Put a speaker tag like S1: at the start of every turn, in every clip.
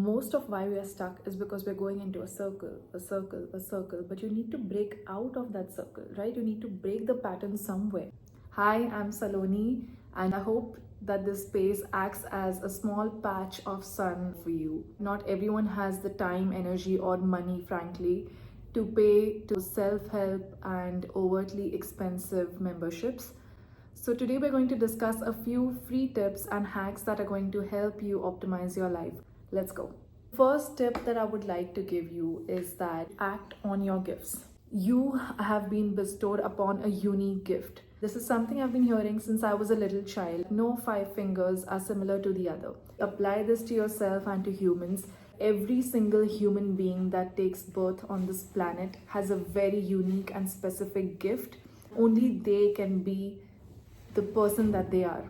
S1: Most of why we are stuck is because we're going into a circle, but you need to break out of that circle, right? You need to break the pattern somewhere. Hi, I'm Saloni, and I hope that this space acts as a small patch of sun for you. Not everyone has the time, energy, or money, frankly, to pay to self-help and overtly expensive memberships. So today we're going to discuss a few free tips and hacks that are going to help you optimize your life. Let's go. First tip that I would like to give you is that act on your gifts. You have been bestowed upon a unique gift. This is something I've been hearing since I was a little child. No 5 fingers are similar to the other. Apply this to yourself and to humans. Every single human being that takes birth on this planet has a very unique and specific gift. Only they can be the person that they are.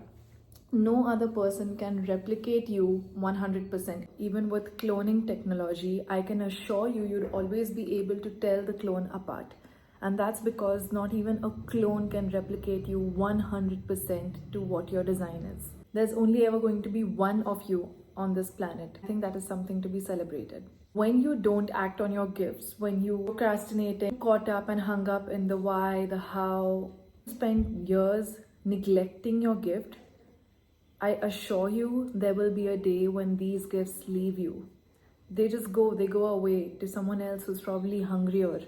S1: No other person can replicate you 100%. Even with cloning technology, I can assure you, you'd always be able to tell the clone apart. And that's because not even a clone can replicate you 100% to what your design is. There's only ever going to be one of you on this planet. I think that is something to be celebrated. When you don't act on your gifts, when you procrastinating, caught up and hung up in the why, the how, spend years neglecting your gift, I assure you there will be a day when these gifts leave you. They go away to someone else who's probably hungrier.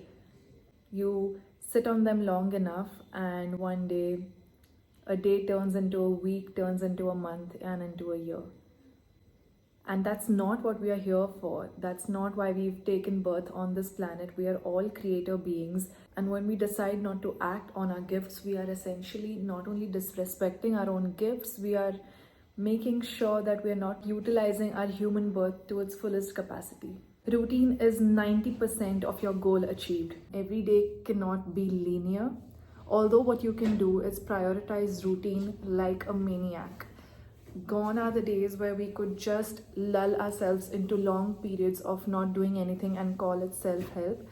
S1: You sit on them long enough and one day, a day turns into a week, turns into a month and into a year. And that's not what we are here for. That's not why we've taken birth on this planet. We are all creator beings. And when we decide not to act on our gifts, we are essentially not only disrespecting our own gifts, we are making sure that we are not utilizing our human birth to its fullest capacity. Routine is 90% of your goal achieved. Every day cannot be linear. Although what you can do is prioritize routine like a maniac. Gone are the days where we could just lull ourselves into long periods of not doing anything and call it self-help.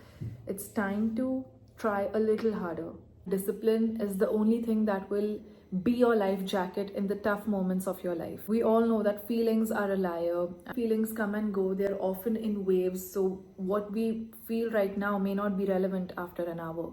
S1: It's time to try a little harder. Discipline is the only thing that will be your life jacket in the tough moments of your life. We all know that feelings are a liar. Feelings come and go. They're often in waves. So what we feel right now may not be relevant after an hour,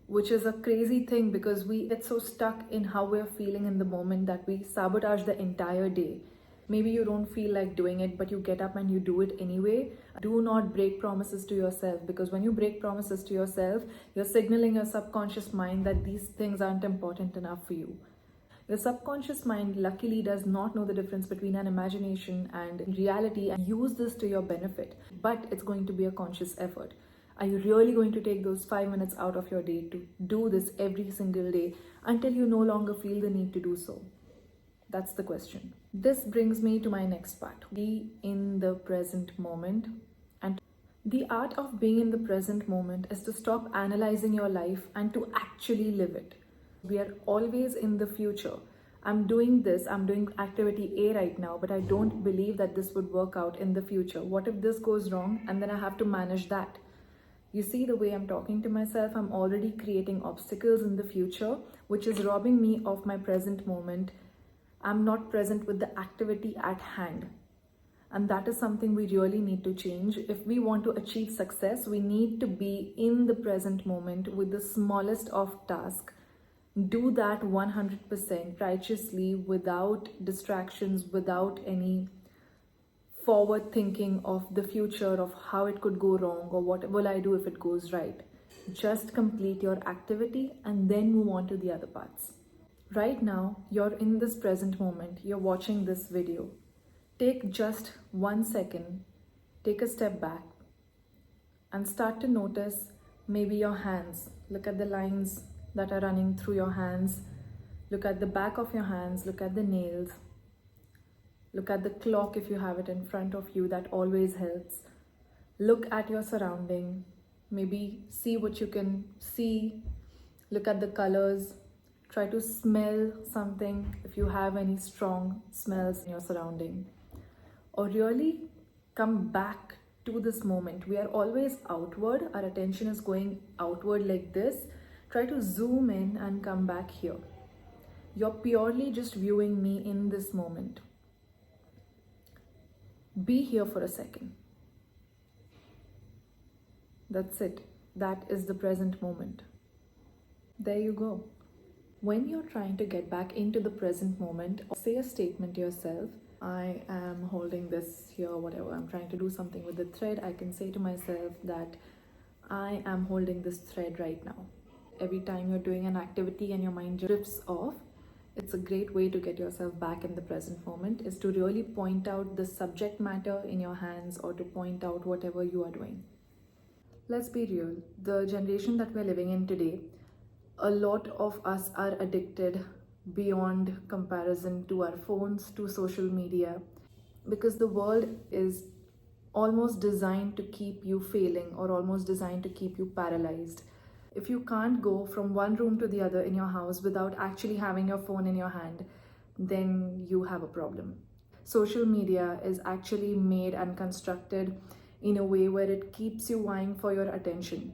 S1: which is a crazy thing because we get so stuck in how we're feeling in the moment that we sabotage the entire day. Maybe you don't feel like doing it, but you get up and you do it anyway. Do not break promises to yourself, because when you break promises to yourself, you're signaling your subconscious mind that these things aren't important enough for you. Your subconscious mind luckily does not know the difference between an imagination and reality and use this to your benefit, but it's going to be a conscious effort. Are you really going to take those 5 minutes out of your day to do this every single day until you no longer feel the need to do so? That's the question. This brings me to my next part. Be in the present moment. And the art of being in the present moment is to stop analyzing your life and to actually live it. We are always in the future. I'm doing this, I'm doing activity A right now, but I don't believe that this would work out in the future. What if this goes wrong and then I have to manage that? You see the way I'm talking to myself, I'm already creating obstacles in the future, which is robbing me of my present moment. I'm not present with the activity at hand. And that is something we really need to change. If we want to achieve success, we need to be in the present moment with the smallest of tasks. Do that 100% righteously, without distractions, without any forward thinking of the future, of how it could go wrong or what will I do if it goes right. Just complete your activity and then move on to the other parts. Right now, you're in this present moment, you're watching this video. Take just 1 second, take a step back and start to notice maybe your hands. Look at the lines that are running through your hands. Look at the back of your hands, look at the nails. Look at the clock if you have it in front of you, that always helps. Look at your surrounding, maybe see what you can see. Look at the colors. Try to smell something if you have any strong smells in your surrounding. Or really come back to this moment. We are always outward, our attention is going outward like this. Try to zoom in and come back here. You're purely just viewing me in this moment. Be here for a second. That's it. That is the present moment. There you go. When you're trying to get back into the present moment, say a statement to yourself. I am holding this here, whatever. I'm trying to do something with the thread. I can say to myself that I am holding this thread right now. Every time you're doing an activity and your mind drifts off, it's a great way to get yourself back in the present moment, is to really point out the subject matter in your hands or to point out whatever you are doing. Let's be real. The generation that we're living in today, a lot of us are addicted beyond comparison to our phones, to social media, because the world is almost designed to keep you failing or almost designed to keep you paralyzed. If you can't go from one room to the other in your house without actually having your phone in your hand, then you have a problem. Social media is actually made and constructed in a way where it keeps you vying for your attention.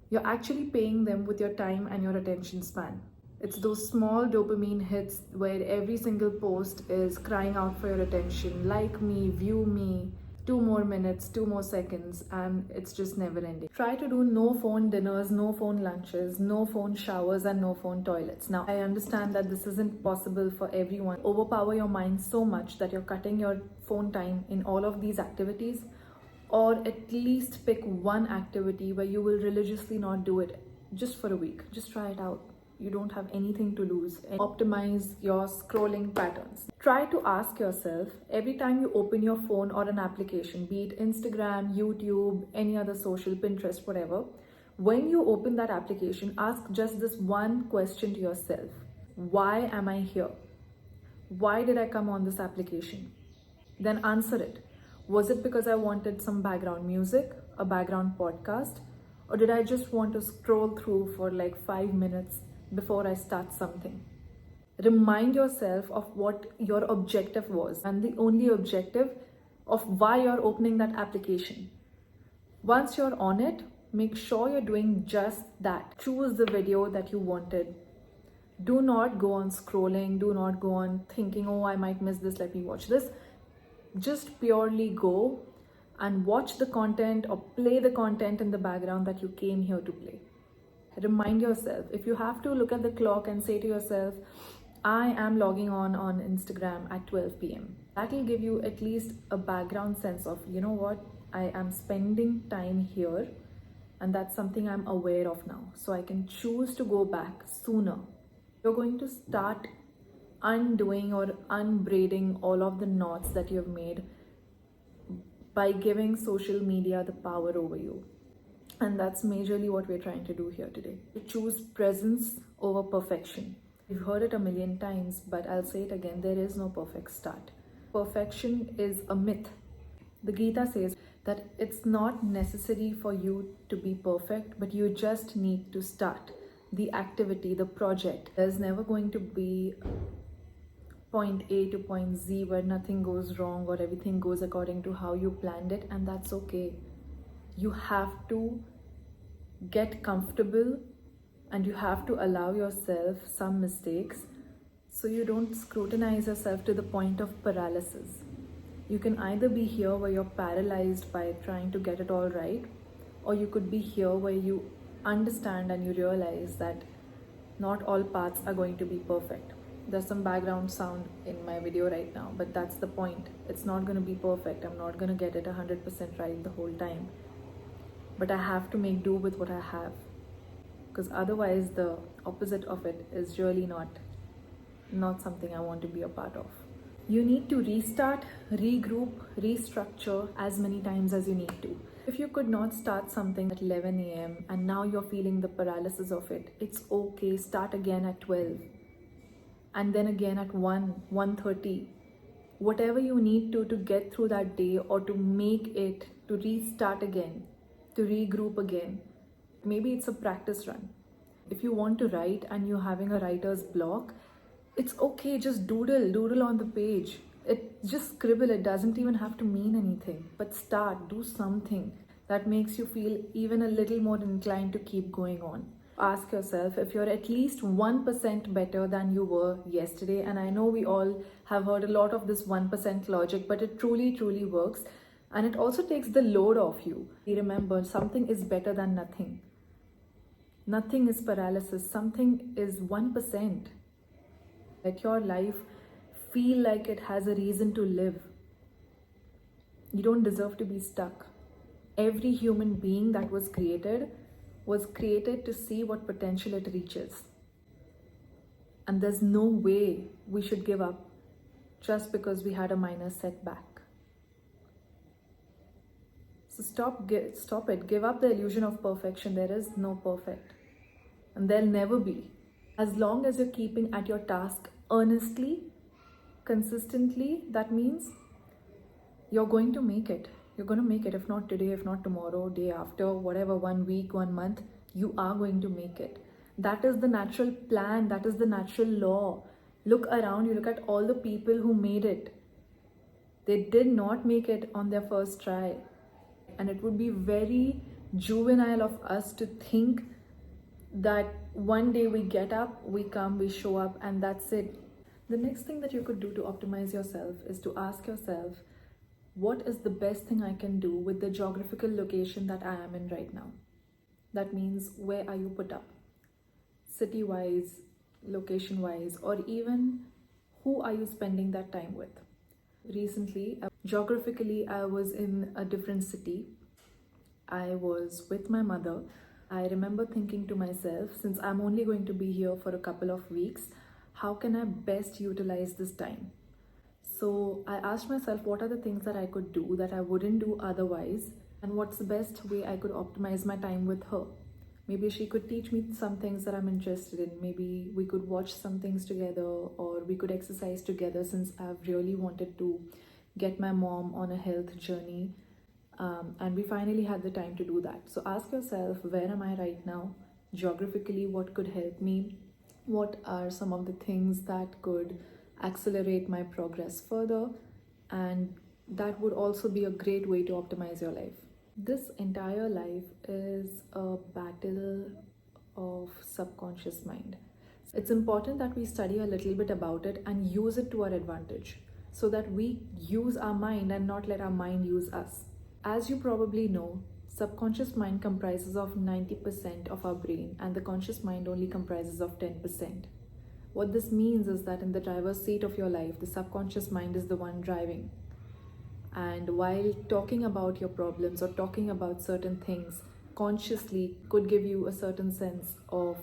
S1: You're actually paying them with your time and your attention span. It's those small dopamine hits where every single post is crying out for your attention. Like me, view me, 2 more minutes, 2 more seconds, and it's just never ending. Try to do no phone dinners, no phone lunches, no phone showers, and no phone toilets. Now, I understand that this isn't possible for everyone. Overpower your mind so much that you're cutting your phone time in all of these activities, or at least pick one activity where you will religiously not do it just for a week. Just try it out. You don't have anything to lose. And optimize your scrolling patterns. Try to ask yourself every time you open your phone or an application, be it Instagram, YouTube, any other social, Pinterest, whatever, when you open that application, ask just this one question to yourself. Why am I here? Why did I come on this application? Then answer it. Was it because I wanted some background music, a background podcast, or did I just want to scroll through for like 5 minutes before I start something? Remind yourself of what your objective was and the only objective of why you're opening that application. Once you're on it, make sure you're doing just that. Choose the video that you wanted. Do not go on scrolling. Do not go on thinking, oh, I might miss this, let me watch this. Just purely go and watch the content or play the content in the background that you came here to play. Remind yourself. If you have to look at the clock and say to yourself, I am logging on Instagram at 12 p.m. That will give you at least a background sense of, you know what, I am spending time here and that's something I'm aware of now. So I can choose to go back sooner. You're going to start undoing or unbraiding all of the knots that you've made by giving social media the power over you. And that's majorly what we're trying to do here today. To choose presence over perfection. You've heard it a million times, but I'll say it again, there is no perfect start. Perfection is a myth. The Gita says that it's not necessary for you to be perfect, but you just need to start the activity, the project. There's never going to be point A to point Z where nothing goes wrong or everything goes according to how you planned it, and that's okay. You have to get comfortable and you have to allow yourself some mistakes so you don't scrutinize yourself to the point of paralysis. You can either be here where you're paralyzed by trying to get it all right, or you could be here where you understand and you realize that not all paths are going to be perfect. There's some background sound in my video right now, but that's the point. It's not going to be perfect. I'm not going to get it 100% right the whole time. But I have to make do with what I have. Because otherwise the opposite of it is really not something I want to be a part of. You need to restart, regroup, restructure as many times as you need to. If you could not start something at 11 a.m. and now you're feeling the paralysis of it, it's okay. Start again at 12. And then again at 1:30. Whatever you need to get through that day, or to make it, to restart again, to regroup again. Maybe it's a practice run. If you want to write and you're having a writer's block, it's okay, just doodle on the page. Just scribble, it doesn't even have to mean anything. But do something that makes you feel even a little more inclined to keep going on. ask yourself if you're at least 1% better than you were yesterday. And I know we all have heard a lot of this 1% logic, but it truly, truly works. And it also takes the load off you. Remember, something is better than nothing. Nothing is paralysis. Something is 1%. Let your life feel like it has a reason to live. You don't deserve to be stuck. Every human being that was created to see what potential it reaches. And there's no way we should give up just because we had a minor setback. So stop it. Give up the illusion of perfection. There is no perfect. And there'll never be. As long as you're keeping at your task earnestly, consistently, that means you're going to make it. You're going to make it. If not today, if not tomorrow, day after, whatever, 1 week, 1 month, you are going to make it. That is the natural plan. That is the natural law. Look around. You look at all the people who made it. They did not make it on their first try. And it would be very juvenile of us to think that one day we get up, we come, we show up, and that's it. The next thing that you could do to optimize yourself is to ask yourself, what is the best thing I can do with the geographical location that I am in right now? That means, where are you put up? City-wise, location-wise, or even who are you spending that time with? Recently, geographically, I was in a different city. I was with my mother. I remember thinking to myself, since I'm only going to be here for a couple of weeks, how can I best utilize this time? So I asked myself, what are the things that I could do that I wouldn't do otherwise? And what's the best way I could optimize my time with her? Maybe she could teach me some things that I'm interested in. Maybe we could watch some things together, or we could exercise together, since I've really wanted to get my mom on a health journey. And we finally had the time to do that. So ask yourself, where am I right now? Geographically, what could help me? What are some of the things that could accelerate my progress further? And that would also be a great way to optimize your life. This entire life is a battle of subconscious mind. It's important that we study a little bit about it and use it to our advantage, so that we use our mind and not let our mind use us. As you probably know, subconscious mind comprises of 90% of our brain, and the conscious mind only comprises of 10%. What this means is that in the driver's seat of your life, the subconscious mind is the one driving. And while talking about your problems or talking about certain things consciously could give you a certain sense of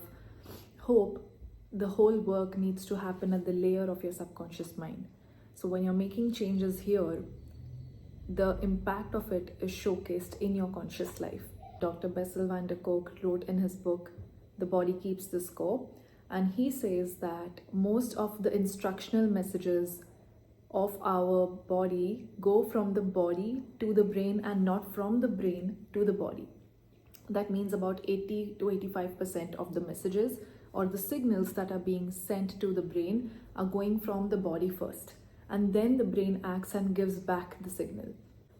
S1: hope, the whole work needs to happen at the layer of your subconscious mind. So when you're making changes here, the impact of it is showcased in your conscious life. Dr. Bessel van der Kolk wrote in his book, The Body Keeps the Score, and he says that most of the instructional messages of our body go from the body to the brain and not from the brain to the body. That means about 80 to 85% of the messages or the signals that are being sent to the brain are going from the body first, and then the brain acts and gives back the signal.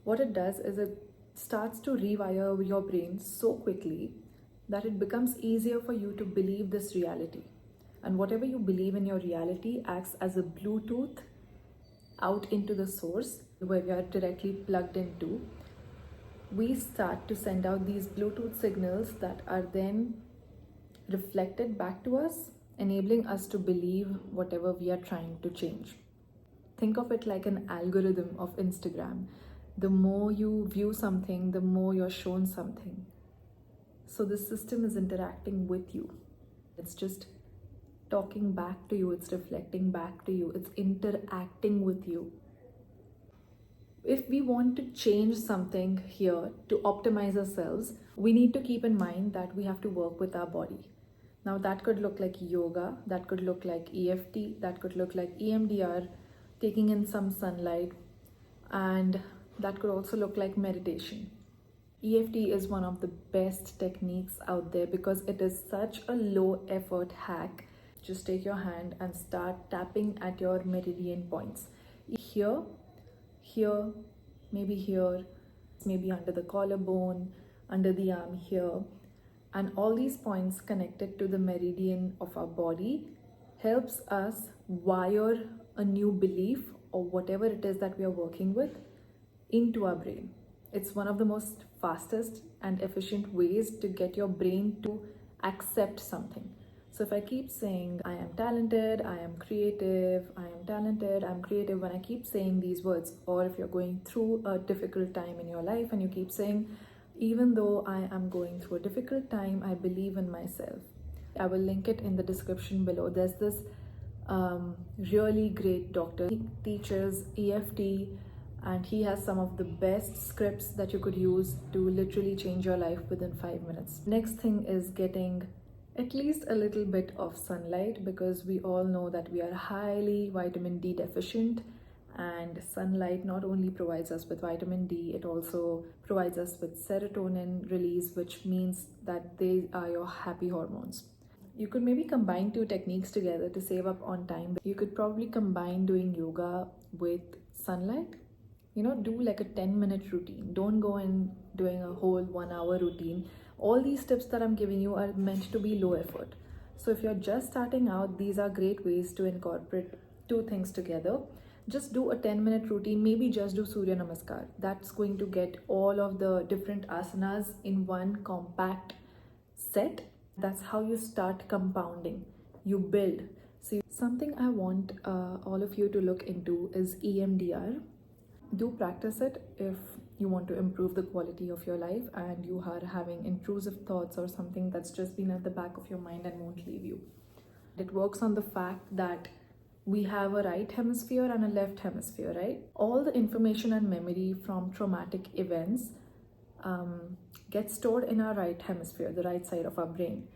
S1: What it does is it starts to rewire your brain so quickly that it becomes easier for you to believe this reality. And whatever you believe in your reality acts as a Bluetooth out into the source where we are directly plugged into. We start to send out these Bluetooth signals that are then reflected back to us, enabling us to believe whatever we are trying to change. Think of it like an algorithm of Instagram. The more you view something, the more you're shown something. So the system is interacting with you. It's just talking back to you, it's reflecting back to you, it's interacting with you. If we want to change something here to optimize ourselves, we need to keep in mind that we have to work with our body. Now that could look like yoga, that could look like EFT, that could look like EMDR, taking in some sunlight, and that could also look like meditation. EFT is one of the best techniques out there because it is such a low effort hack. Just take your hand and start tapping at your meridian points. Here, here, maybe under the collarbone, under the arm here. And all these points connected to the meridian of our body helps us wire a new belief or whatever it is that we are working with into our brain. It's one of the most fastest and efficient ways to get your brain to accept something. So if I keep saying, I am talented, I am creative, I am talented, I'm creative, when I keep saying these words, or if you're going through a difficult time in your life and you keep saying, even though I am going through a difficult time, I believe in myself. I will link it in the description below. There's this really great doctor. He teaches EFT and he has some of the best scripts that you could use to literally change your life within 5 minutes. Next thing is getting at least a little bit of sunlight, because we all know that we are highly vitamin D deficient, and sunlight not only provides us with vitamin D, it also provides us with serotonin release, which means that they are your happy hormones. You could maybe combine two techniques together to save up on time. You could probably combine doing yoga with sunlight. Do like a 10-minute routine. Don't go in doing a whole 1-hour routine. All these tips that I'm giving you are meant to be low effort. So if you're just starting out, these are great ways to incorporate two things together. Just do a 10-minute routine, maybe just do Surya Namaskar. That's going to get all of the different asanas in one compact set. That's how you start compounding. You build. So something I want all of you to look into is EMDR. Do practice it if you want to improve the quality of your life and you are having intrusive thoughts or something that's just been at the back of your mind and won't leave you. It works on the fact that we have a right hemisphere and a left hemisphere, right? All the information and memory from traumatic events gets stored in our right hemisphere, the right side of our brain.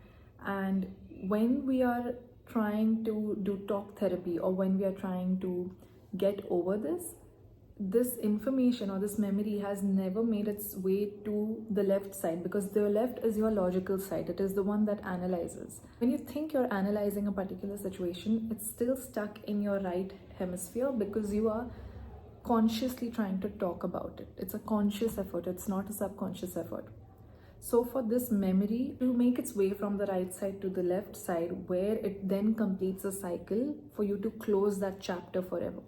S1: And when we are trying to do talk therapy, or when we are trying to get over this information or this memory has never made its way to the left side, because the left is your logical side. It is the one that analyzes. When you think you're analyzing a particular situation, it's still stuck in your right hemisphere because you are consciously trying to talk about it. It's a conscious effort. It's not a subconscious effort. So for this memory to make its way from the right side to the left side, where it then completes a cycle for you to close that chapter forever.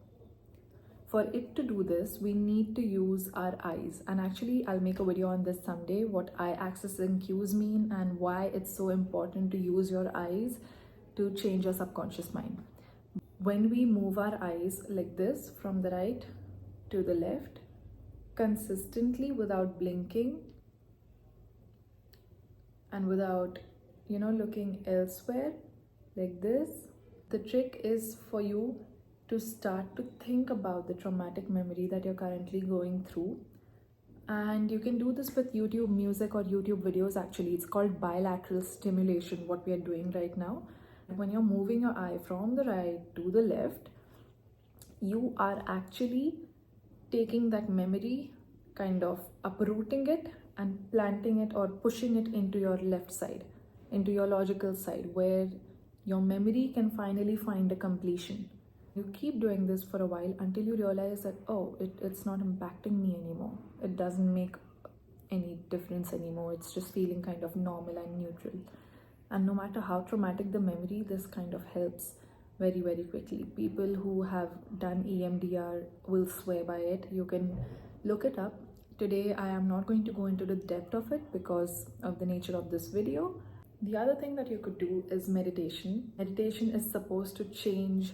S1: For it to do this, we need to use our eyes. And actually, I'll make a video on this someday, what eye access and cues mean and why it's so important to use your eyes to change your subconscious mind. When we move our eyes like this, from the right to the left, consistently without blinking and without, looking elsewhere, like this, the trick is for you to start to think about the traumatic memory that you're currently going through. And you can do this with YouTube music or YouTube videos. Actually, it's called bilateral stimulation, what we are doing right now. When you're moving your eye from the right to the left, you are actually taking that memory, kind of uprooting it and planting it or pushing it into your left side, into your logical side, where your memory can finally find a completion. You keep doing this for a while until you realize that, it's not impacting me anymore. It doesn't make any difference anymore. It's just feeling kind of normal and neutral. And no matter how traumatic the memory, this kind of helps very, very quickly. People who have done EMDR will swear by it. You can look it up. Today, I am not going to go into the depth of it because of the nature of this video. The other thing that you could do is meditation. Meditation is supposed to change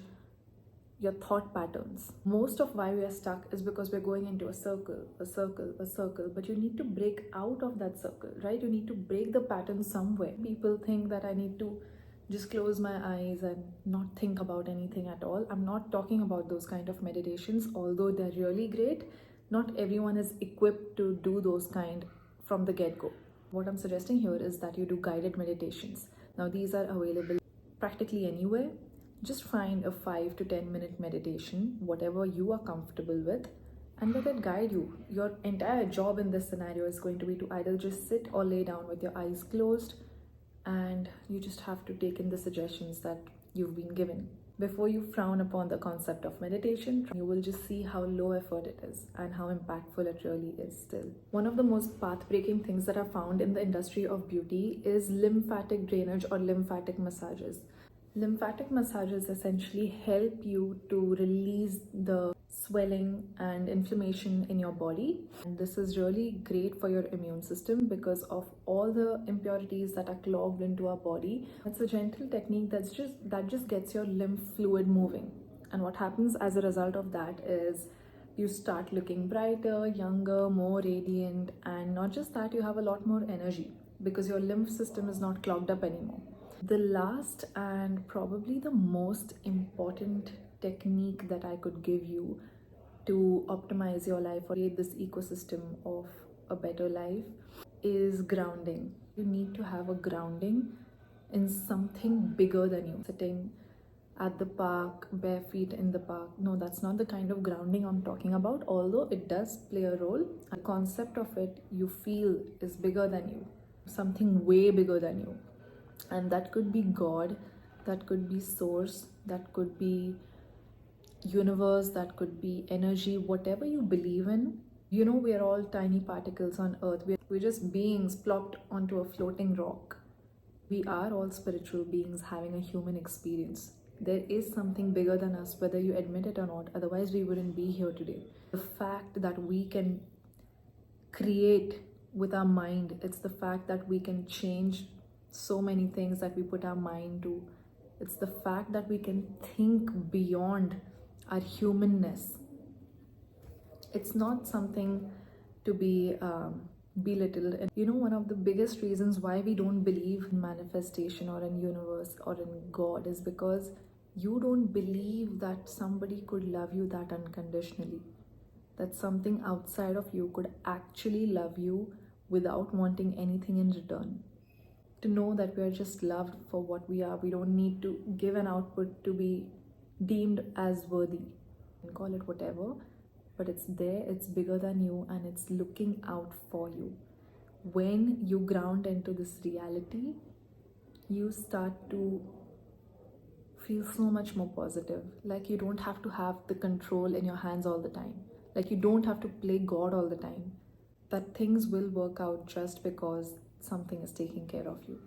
S1: your thought patterns. Most of why we are stuck is because we're going into a circle, but you need to break out of that circle, right? You need to break the pattern somewhere. People think that I need to just close my eyes and not think about anything at all. I'm not talking about those kind of meditations, although they're really great. Not everyone is equipped to do those kind from the get-go. What I'm suggesting here is that you do guided meditations. Now, these are available practically anywhere. Just find a 5 to 10 minute meditation, whatever you are comfortable with, and let it guide you. Your entire job in this scenario is going to be to either just sit or lay down with your eyes closed, and you just have to take in the suggestions that you've been given. Before you frown upon the concept of meditation, you will just see how low effort it is and how impactful it really is still. One of the most path-breaking things that are found in the industry of beauty is lymphatic drainage or lymphatic massages. Lymphatic massages essentially help you to release the swelling and inflammation in your body. And this is really great for your immune system because of all the impurities that are clogged into our body. It's a gentle technique that just gets your lymph fluid moving. And what happens as a result of that is you start looking brighter, younger, more radiant, and not just that, you have a lot more energy because your lymph system is not clogged up anymore. The last and probably the most important technique that I could give you to optimize your life or create this ecosystem of a better life is grounding. You need to have a grounding in something bigger than you. Sitting at the park, bare feet in the park. No, that's not the kind of grounding I'm talking about, although it does play a role. The concept of it you feel is bigger than you, something way bigger than you. And that could be God, that could be source, that could be universe, that could be energy, whatever you believe in. You know, we are all tiny particles on earth. We're just beings plopped onto a floating rock. We are all spiritual beings having a human experience. There is something bigger than us, whether you admit it or not. Otherwise, we wouldn't be here today. The fact that we can create with our mind, it's the fact that we can change so many things that we put our mind to. It's the fact that we can think beyond our humanness. It's not something to be belittled. And you know, one of the biggest reasons why we don't believe in manifestation or in universe or in God is because you don't believe that somebody could love you that unconditionally, that something outside of you could actually love you without wanting anything in return. To know that we are just loved for what we are. We don't need to give an output to be deemed as worthy. You can call it whatever, but it's there, it's bigger than you, and it's looking out for you. When you ground into this reality, you start to feel so much more positive. Like you don't have to have the control in your hands all the time. Like you don't have to play God all the time. That things will work out just because something is taking care of you.